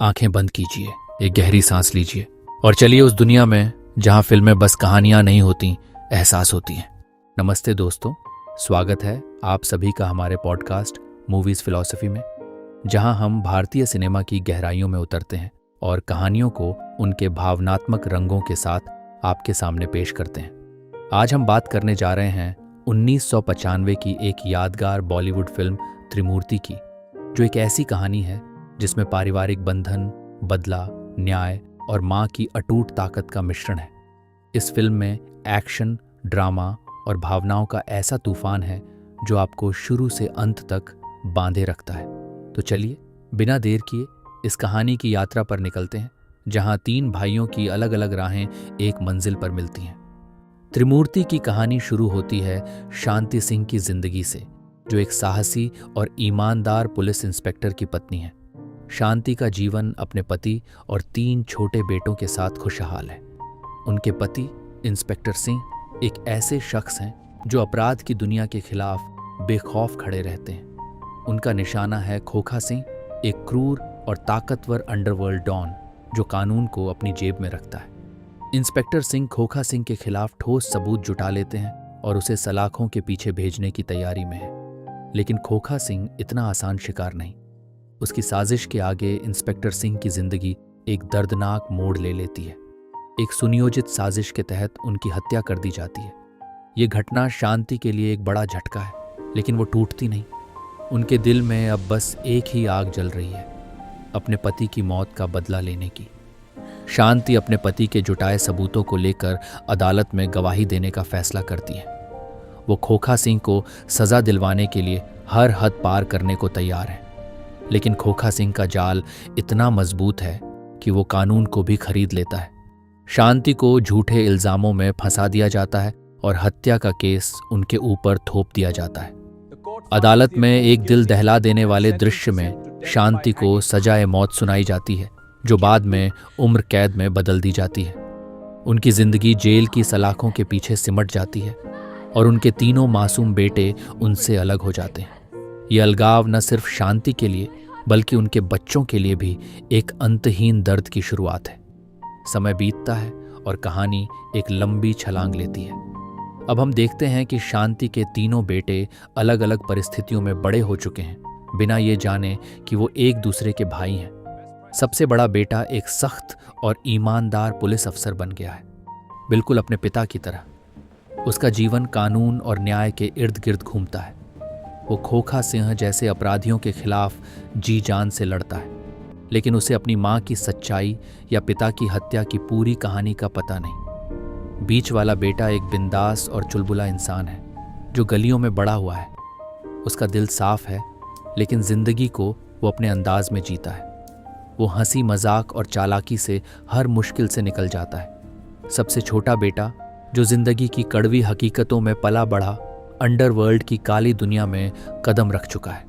आंखें बंद कीजिए, एक गहरी सांस लीजिए और चलिए उस दुनिया में जहां फिल्में बस कहानियां नहीं होती, एहसास होती हैं। नमस्ते दोस्तों, स्वागत है आप सभी का हमारे पॉडकास्ट मूवीज फिलॉसफी में, जहां हम भारतीय सिनेमा की गहराइयों में उतरते हैं और कहानियों को उनके भावनात्मक रंगों के साथ आपके सामने पेश करते हैं। आज हम बात करने जा रहे हैं 1995 की एक यादगार बॉलीवुड फिल्म त्रिमूर्ति की, जो एक ऐसी कहानी है जिसमें पारिवारिक बंधन, बदला, न्याय और माँ की अटूट ताकत का मिश्रण है। इस फिल्म में एक्शन, ड्रामा और भावनाओं का ऐसा तूफान है जो आपको शुरू से अंत तक बांधे रखता है। तो चलिए बिना देर किए इस कहानी की यात्रा पर निकलते हैं, जहां तीन भाइयों की अलग अलग राहें एक मंजिल पर मिलती हैं। त्रिमूर्ति की कहानी शुरू होती है शांति सिंह की जिंदगी से, जो एक साहसी और ईमानदार पुलिस इंस्पेक्टर की पत्नी है। शांति का जीवन अपने पति और 3 छोटे बेटों के साथ खुशहाल है। उनके पति इंस्पेक्टर सिंह एक ऐसे शख्स हैं जो अपराध की दुनिया के खिलाफ बेखौफ खड़े रहते हैं। उनका निशाना है खोखा सिंह, एक क्रूर और ताकतवर अंडरवर्ल्ड डॉन जो कानून को अपनी जेब में रखता है। इंस्पेक्टर सिंह खोखा सिंह के खिलाफ ठोस सबूत जुटा लेते हैं और उसे सलाखों के पीछे भेजने की तैयारी में है। लेकिन खोखा सिंह इतना आसान शिकार नहीं। उसकी साजिश के आगे इंस्पेक्टर सिंह की जिंदगी एक दर्दनाक मोड़ ले लेती है। एक सुनियोजित साजिश के तहत उनकी हत्या कर दी जाती है। ये घटना शांति के लिए एक बड़ा झटका है, लेकिन वो टूटती नहीं। उनके दिल में अब बस एक ही आग जल रही है, अपने पति की मौत का बदला लेने की। शांति अपने पति के जुटाए सबूतों को लेकर अदालत में गवाही देने का फैसला करती है। वो खोखा सिंह को सजा दिलवाने के लिए हर हद पार करने को तैयार है, लेकिन खोखा सिंह का जाल इतना मजबूत है कि वो कानून को भी खरीद लेता है। शांति को झूठे इल्जामों में फंसा दिया जाता है और हत्या का केस उनके ऊपर थोप दिया जाता है। अदालत में एक दिल दहला देने वाले दृश्य में शांति को सजाए मौत सुनाई जाती है, जो बाद में उम्र कैद में बदल दी जाती है। उनकी जिंदगी जेल की सलाखों के पीछे सिमट जाती है और उनके तीनों मासूम बेटे उनसे अलग हो जाते हैं। ये अलगाव न सिर्फ शांति के लिए बल्कि उनके बच्चों के लिए भी एक अंतहीन दर्द की शुरुआत है। समय बीतता है और कहानी एक लंबी छलांग लेती है। अब हम देखते हैं कि शांति के तीनों बेटे अलग अलग परिस्थितियों में बड़े हो चुके हैं, बिना ये जाने कि वो एक दूसरे के भाई हैं। सबसे बड़ा बेटा एक सख्त और ईमानदार पुलिस अफसर बन गया है, बिल्कुल अपने पिता की तरह। उसका जीवन कानून और न्याय के इर्द गिर्द घूमता है। वो खोखा सिंह जैसे अपराधियों के खिलाफ जी जान से लड़ता है, लेकिन उसे अपनी माँ की सच्चाई या पिता की हत्या की पूरी कहानी का पता नहीं। बीच वाला बेटा एक बिंदास और चुलबुला इंसान है जो गलियों में बड़ा हुआ है। उसका दिल साफ है, लेकिन जिंदगी को वो अपने अंदाज में जीता है। वो हंसी मजाक और चालाकी से हर मुश्किल से निकल जाता है। सबसे छोटा बेटा, जो जिंदगी की कड़वी हकीकतों में पला बढ़ा, अंडरवर्ल्ड की काली दुनिया में कदम रख चुका है।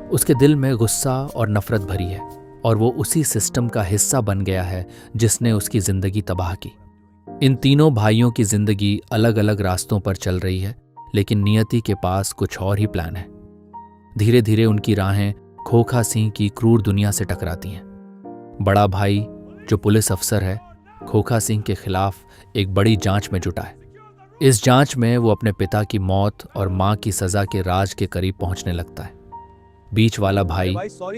उसके दिल में गुस्सा और नफरत भरी है और वो उसी सिस्टम का हिस्सा बन गया है जिसने उसकी जिंदगी तबाह की। इन तीनों भाइयों की जिंदगी अलग अलग रास्तों पर चल रही है, लेकिन नियति के पास कुछ और ही प्लान है। धीरे धीरे उनकी राहें खोखा सिंह की क्रूर दुनिया से टकराती हैं। बड़ा भाई, जो पुलिस अफसर है, खोखा सिंह के खिलाफ एक बड़ी जांच में जुटा है। इस जांच में वो अपने पिता की मौत और मां की सजा के राज के करीब पहुंचने लगता है। बीच वाला भाई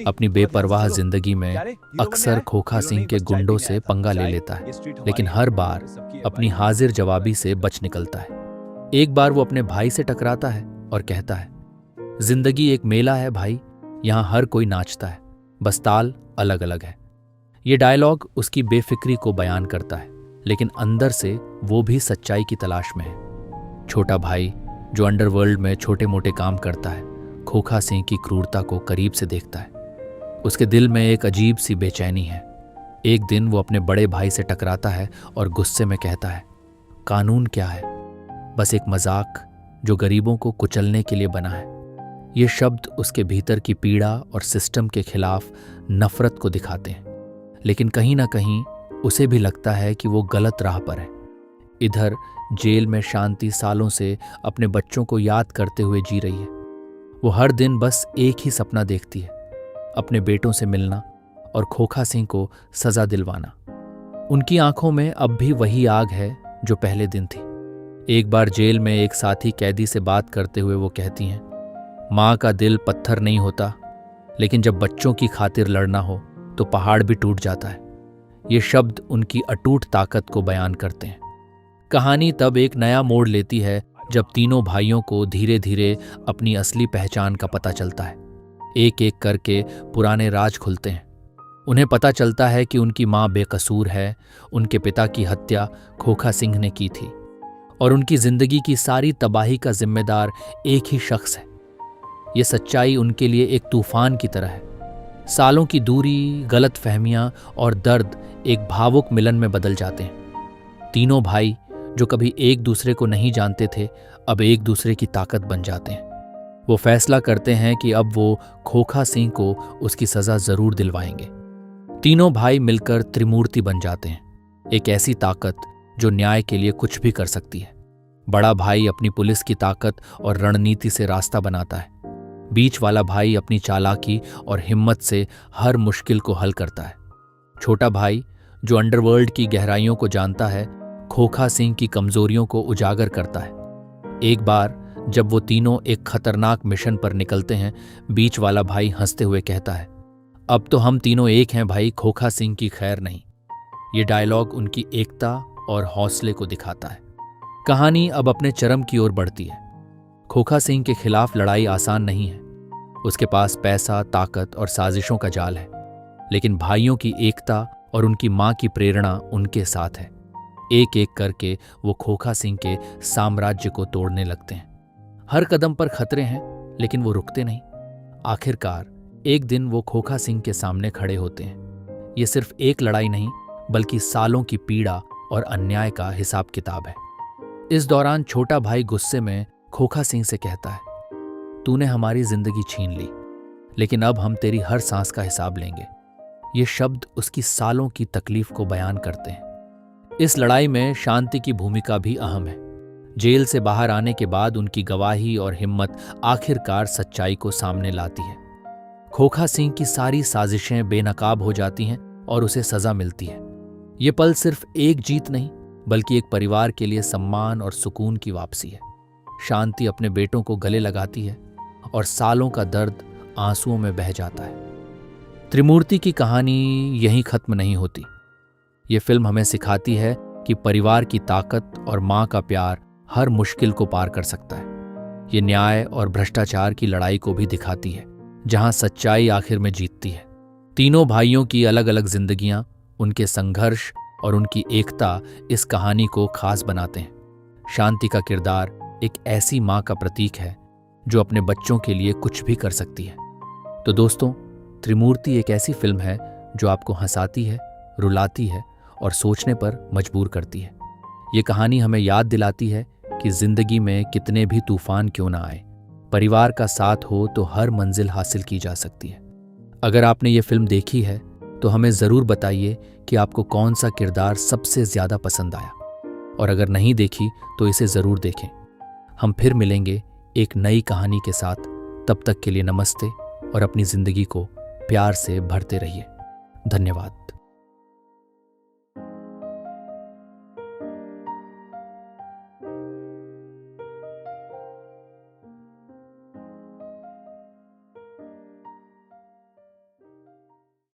अपनी बेपरवाह जिंदगी में अक्सर खोखा सिंह के गुंडों से पंगा ले लेता है, लेकिन हर बार अपनी हाजिर जवाबी से बच निकलता है। एक बार वो अपने भाई से टकराता है और कहता है, जिंदगी एक मेला है भाई, यहाँ हर कोई नाचता है, बस ताल अलग अलग है। ये डायलॉग उसकी बेफिक्री को बयान करता है, लेकिन अंदर से वो भी सच्चाई की तलाश में है। छोटा भाई, जो अंडरवर्ल्ड में छोटे मोटे काम करता है, खोखा सिंह की क्रूरता को करीब से देखता है। उसके दिल में एक अजीब सी बेचैनी है। एक दिन वो अपने बड़े भाई से टकराता है और गुस्से में कहता है, कानून क्या है? बस एक मजाक जो गरीबों को कुचलने के लिए बना है। ये शब्द उसके भीतर की पीड़ा और सिस्टम के खिलाफ नफरत को दिखाते हैं, लेकिन कहीं ना कहीं उसे भी लगता है कि वो गलत राह पर है। इधर जेल में शांति सालों से अपने बच्चों को याद करते हुए जी रही है। वो हर दिन बस एक ही सपना देखती है, अपने बेटों से मिलना और खोखा सिंह को सजा दिलवाना। उनकी आंखों में अब भी वही आग है जो पहले दिन थी। एक बार जेल में एक साथी कैदी से बात करते हुए वो कहती हैं, माँ का दिल पत्थर नहीं होता, लेकिन जब बच्चों की खातिर लड़ना हो तो पहाड़ भी टूट जाता है। ये शब्द उनकी अटूट ताकत को बयान करते हैं। कहानी तब एक नया मोड़ लेती है जब तीनों भाइयों को धीरे धीरे अपनी असली पहचान का पता चलता है। एक एक करके पुराने राज खुलते हैं। उन्हें पता चलता है कि उनकी माँ बेकसूर है, उनके पिता की हत्या खोखा सिंह ने की थी और उनकी जिंदगी की सारी तबाही का जिम्मेदार एक ही शख्स है। ये सच्चाई उनके लिए एक तूफान की तरह है। सालों की दूरी, गलत फहमियां और दर्द एक भावुक मिलन में बदल जाते हैं। तीनों भाई जो कभी एक दूसरे को नहीं जानते थे, अब एक दूसरे की ताकत बन जाते हैं। वो फैसला करते हैं कि अब वो खोखा सिंह को उसकी सजा जरूर दिलवाएंगे। तीनों भाई मिलकर त्रिमूर्ति बन जाते हैं, एक ऐसी ताकत जो न्याय के लिए कुछ भी कर सकती है। बड़ा भाई अपनी पुलिस की ताकत और रणनीति से रास्ता बनाता है। बीच वाला भाई अपनी चालाकी और हिम्मत से हर मुश्किल को हल करता है। छोटा भाई जो अंडरवर्ल्ड की गहराइयों को जानता है, खोखा सिंह की कमजोरियों को उजागर करता है। एक बार जब वो तीनों एक खतरनाक मिशन पर निकलते हैं, बीच वाला भाई हंसते हुए कहता है, अब तो हम तीनों एक हैं भाई, खोखा सिंह की खैर नहीं। ये डायलॉग उनकी एकता और हौसले को दिखाता है। कहानी अब अपने चरम की ओर बढ़ती है। खोखा सिंह के खिलाफ लड़ाई आसान नहीं है। उसके पास पैसा, ताकत और साजिशों का जाल है, लेकिन भाइयों की एकता और उनकी मां की प्रेरणा उनके साथ है। एक एक करके वो खोखा सिंह के साम्राज्य को तोड़ने लगते हैं। हर कदम पर खतरे हैं, लेकिन वो रुकते नहीं। आखिरकार एक दिन वो खोखा सिंह के सामने खड़े होते हैं। ये सिर्फ एक लड़ाई नहीं, बल्कि सालों की पीड़ा और अन्याय का हिसाब किताब है। इस दौरान छोटा भाई गुस्से में खोखा सिंह से कहता है, तूने हमारी जिंदगी छीन ली, लेकिन अब हम तेरी हर सांस का हिसाब लेंगे। ये शब्द उसकी सालों की तकलीफ को बयान करते हैं। इस लड़ाई में शांति की भूमिका भी अहम है। जेल से बाहर आने के बाद उनकी गवाही और हिम्मत आखिरकार सच्चाई को सामने लाती है। खोखा सिंह की सारी साजिशें बेनकाब हो जाती हैं और उसे सजा मिलती है। ये पल सिर्फ एक जीत नहीं, बल्कि एक परिवार के लिए सम्मान और सुकून की वापसी है। शांति अपने बेटों को गले लगाती है और सालों का दर्द आंसुओं में बह जाता है। त्रिमूर्ति की कहानी यहीं खत्म नहीं होती। ये फिल्म हमें सिखाती है कि परिवार की ताकत और मां का प्यार हर मुश्किल को पार कर सकता है। ये न्याय और भ्रष्टाचार की लड़ाई को भी दिखाती है, जहां सच्चाई आखिर में जीतती है। तीनों भाइयों की अलग अलग जिंदगियां, उनके संघर्ष और उनकी एकता इस कहानी को खास बनाते हैं। शांति का किरदार एक ऐसी मां का प्रतीक है जो अपने बच्चों के लिए कुछ भी कर सकती है। तो दोस्तों, त्रिमूर्ति एक ऐसी फिल्म है जो आपको हंसाती है, रुलाती है और सोचने पर मजबूर करती है। ये कहानी हमें याद दिलाती है कि जिंदगी में कितने भी तूफान क्यों ना आए, परिवार का साथ हो तो हर मंजिल हासिल की जा सकती है। अगर आपने ये फिल्म देखी है तो हमें ज़रूर बताइए कि आपको कौन सा किरदार सबसे ज़्यादा पसंद आया, और अगर नहीं देखी तो इसे ज़रूर देखें। हम फिर मिलेंगे एक नई कहानी के साथ। तब तक के लिए नमस्ते और अपनी ज़िंदगी को प्यार से भरते रहिए। धन्यवाद।